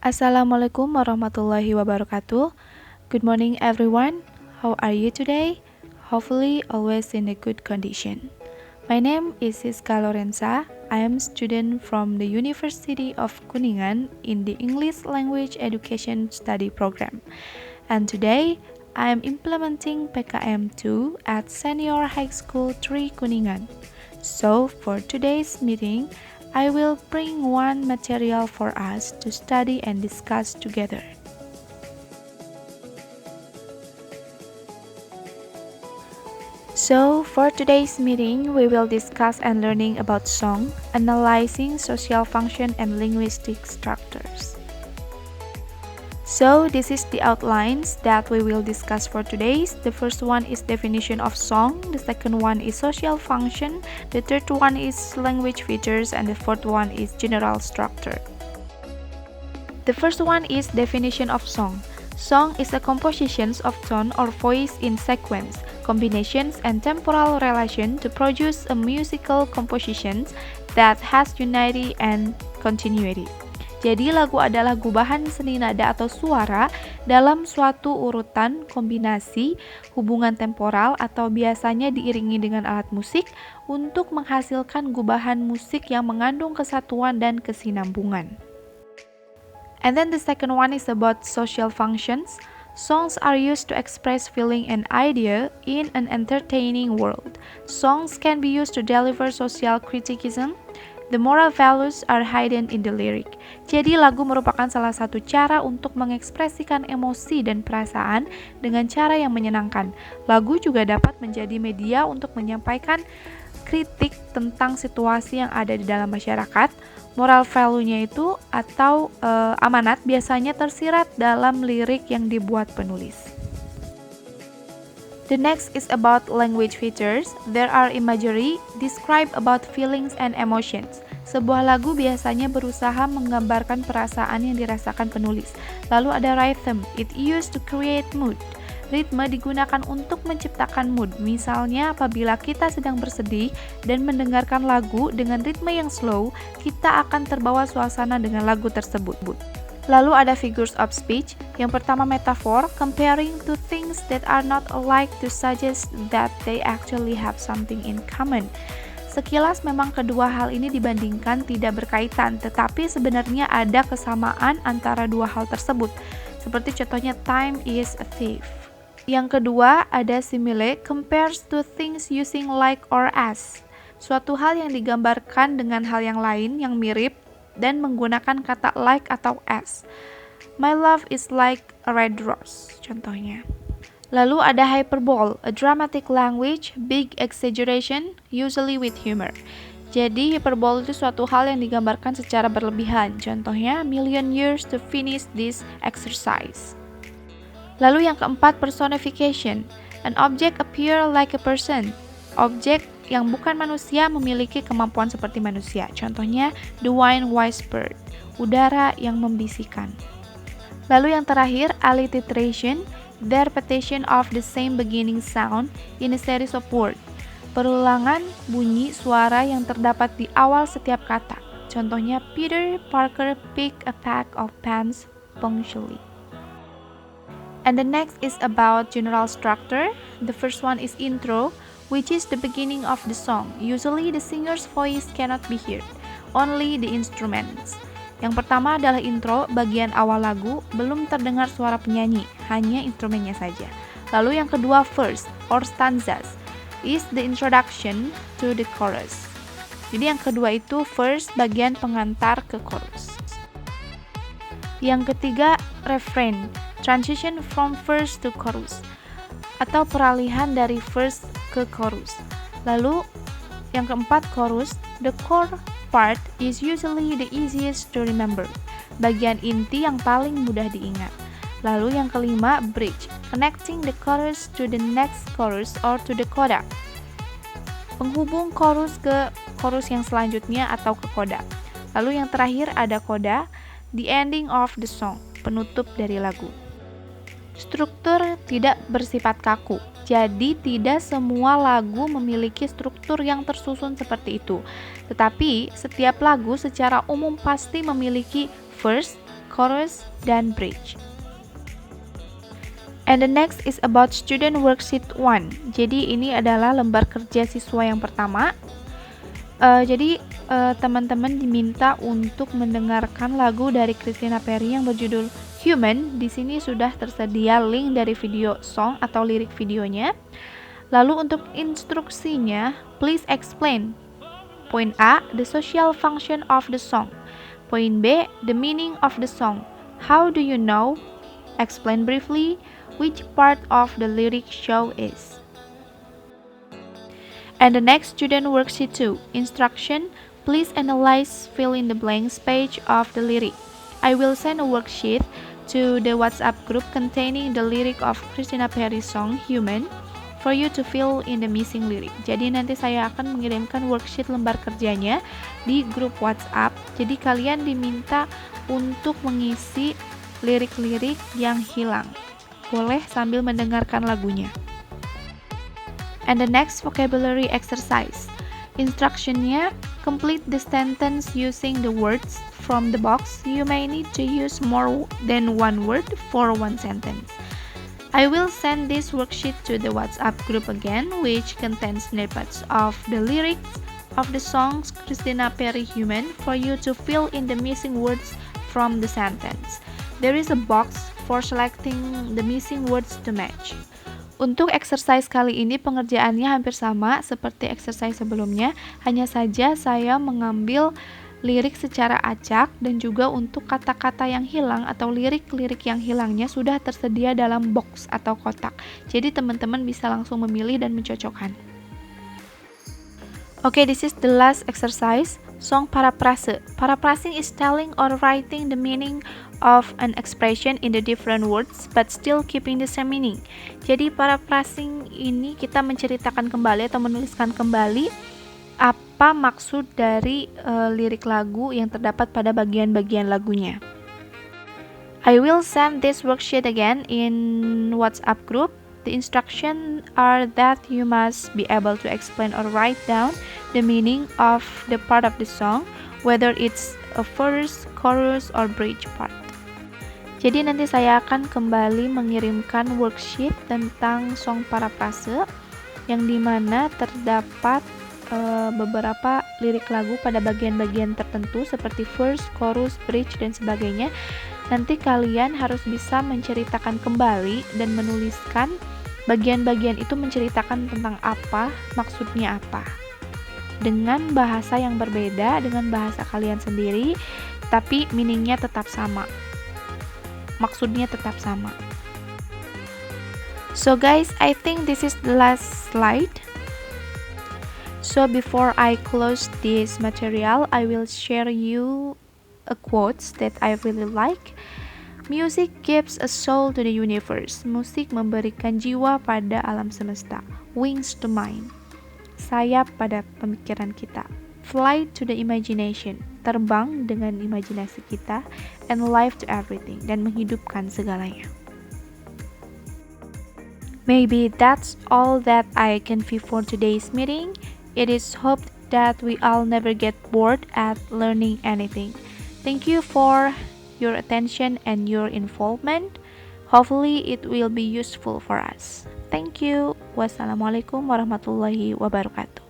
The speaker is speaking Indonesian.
Assalamualaikum warahmatullahi wabarakatuh. Good morning everyone. How are you today? Hopefully always in a good condition. My name is Siska Lorenza. I am a student from the University of Kuningan in the English Language Education Study Program. And today I am implementing PKM 2 at Senior High School 3 Kuningan. So for today's meeting, I will bring one material for us to study and discuss together. So, for today's meeting, we will discuss and learning about song, analyzing social function and linguistic structures. So, this is the outlines that we will discuss for today. The first one is definition of song, the second one is social function, the third one is language features, and the fourth one is general structure. The first one is definition of song. Song is a composition of tone or voice in sequence, combinations, and temporal relation to produce a musical composition that has unity and continuity. Jadi lagu adalah gubahan seni nada atau suara dalam suatu urutan kombinasi hubungan temporal atau biasanya diiringi dengan alat musik untuk menghasilkan gubahan musik yang mengandung kesatuan dan kesinambungan. And then the second one is about social functions. Songs are used to express feeling and idea in an entertaining world. Songs can be used to deliver social criticism. The moral values are hidden in the lyric. Jadi lagu merupakan salah satu cara untuk mengekspresikan emosi dan perasaan dengan cara yang menyenangkan. Lagu juga dapat menjadi media untuk menyampaikan kritik tentang situasi yang ada di dalam masyarakat. Moral value-nya itu atau amanat biasanya tersirat dalam lirik yang dibuat penulis. The next is about language features. There are imagery describe about feelings and emotions. Sebuah lagu biasanya berusaha menggambarkan perasaan yang dirasakan penulis. Lalu ada rhythm. It used to create mood. Ritme digunakan untuk menciptakan mood. Misalnya apabila kita sedang bersedih dan mendengarkan lagu dengan ritme yang slow, kita akan terbawa suasana dengan lagu tersebut. Lalu ada figures of speech. Yang pertama metaphor, comparing two things that are not alike to suggest that they actually have something in common. Sekilas memang kedua hal ini dibandingkan tidak berkaitan, tetapi sebenarnya ada kesamaan antara dua hal tersebut. Seperti contohnya time is a thief. Yang kedua ada simile, compares two things using like or as. Suatu hal yang digambarkan dengan hal yang lain yang mirip dan menggunakan kata like atau as. My love is like a red rose, contohnya. Lalu ada hyperbole, a dramatic language, big exaggeration, usually with humor. Jadi hyperbole itu suatu hal yang digambarkan secara berlebihan. Contohnya, million years to finish this exercise. Lalu yang keempat, personification. An object appear like a person. Objek yang bukan manusia memiliki kemampuan seperti manusia. Contohnya, the wind whispered, udara yang membisikkan. Lalu yang terakhir, alliteration, the repetition of the same beginning sound in a series of words. Perulangan bunyi suara yang terdapat di awal setiap kata. Contohnya, Peter Parker picked a pack of pens punctually. And the next is about general structure. The first one is intro, which is the beginning of the song. Usually the singer's voice cannot be heard, only the instruments. Yang pertama adalah intro, bagian awal lagu, belum terdengar suara penyanyi, hanya instrumennya saja. Lalu yang kedua verse or stanzas, is the introduction to the chorus. Jadi yang kedua itu verse, bagian pengantar ke chorus. Yang ketiga refrain, transition from verse to chorus, atau peralihan dari verse ke chorus. Lalu yang keempat chorus, the core part is usually the easiest to remember, bagian inti yang paling mudah diingat. Lalu yang kelima bridge, connecting the chorus to the next chorus or to the coda, penghubung chorus ke chorus yang selanjutnya atau ke coda. Lalu yang terakhir ada coda, the ending of the song, penutup dari lagu. Struktur tidak bersifat kaku, jadi tidak semua lagu memiliki struktur yang tersusun seperti itu. Tetapi setiap lagu secara umum pasti memiliki verse, chorus, dan bridge. And the next is about student worksheet 1. Jadi ini adalah lembar kerja siswa yang pertama. Jadi teman-teman diminta untuk mendengarkan lagu dari Christina Perri yang berjudul Human. Di sini sudah tersedia link dari video song atau lirik videonya. Lalu untuk instruksinya, please explain. Point A, the social function of the song. Point B, the meaning of the song. How do you know? Explain briefly which part of the lyric show is. And the next student worksheet 2, instruction, please analyze fill in the blanks page of the lyric. I will send a worksheet to the WhatsApp group containing the lyric of Christina Perri's song Human for you to fill in the missing lyric. Jadi nanti saya akan mengirimkan worksheet lembar kerjanya di grup WhatsApp. Jadi kalian diminta untuk mengisi lirik-lirik yang hilang. Boleh sambil mendengarkan lagunya. And the next vocabulary exercise. Instructionnya, complete the sentence using the words from the box. You may need to use more than one word for one sentence. I will send this worksheet to the WhatsApp group again, which contains snippets of the lyrics of the songs Christina Perri Human for you to fill in the missing words from the sentence. There is a box for selecting the missing words to match. Untuk exercise kali ini pengerjaannya hampir sama seperti exercise sebelumnya, hanya saja saya mengambil lirik secara acak dan juga untuk kata-kata yang hilang atau lirik-lirik yang hilangnya sudah tersedia dalam box atau kotak. Jadi teman-teman bisa langsung memilih dan mencocokkan. Okay, this is the last exercise. Song paraphrase. Paraphrasing is telling or writing the meaning of an expression in the different words but still keeping the same meaning. Jadi paraphrasing ini kita menceritakan kembali atau menuliskan kembali apa maksud dari lirik lagu yang terdapat pada bagian-bagian lagunya. I will send this worksheet again in WhatsApp group. The instructions are that you must be able to explain or write down the meaning of the part of the song, whether it's a verse, chorus, or bridge part. Jadi nanti saya akan kembali mengirimkan worksheet tentang song paraphrase yang dimana terdapat beberapa lirik lagu pada bagian-bagian tertentu seperti verse, chorus, bridge, dan sebagainya. Nanti kalian harus bisa menceritakan kembali dan menuliskan bagian-bagian itu menceritakan tentang apa, maksudnya apa. Dengan bahasa yang berbeda, dengan bahasa kalian sendiri, tapi meaningnya tetap sama. Maksudnya tetap sama. So guys, I think this is the last slide. So before I close this material, I will share you a quotes that I really like. Music gives a soul to the universe. Musik memberikan jiwa pada alam semesta. Wings to mind. Sayap pada pemikiran kita. Fly to the imagination. Terbang dengan imajinasi kita. And life to everything. Dan menghidupkan segalanya. Maybe that's all that I can feel for today's meeting. It is hoped that we all never get bored at learning anything. Thank you for your attention and your involvement. Hopefully it will be useful for us. Thank you. Wassalamualaikum warahmatullahi wabarakatuh.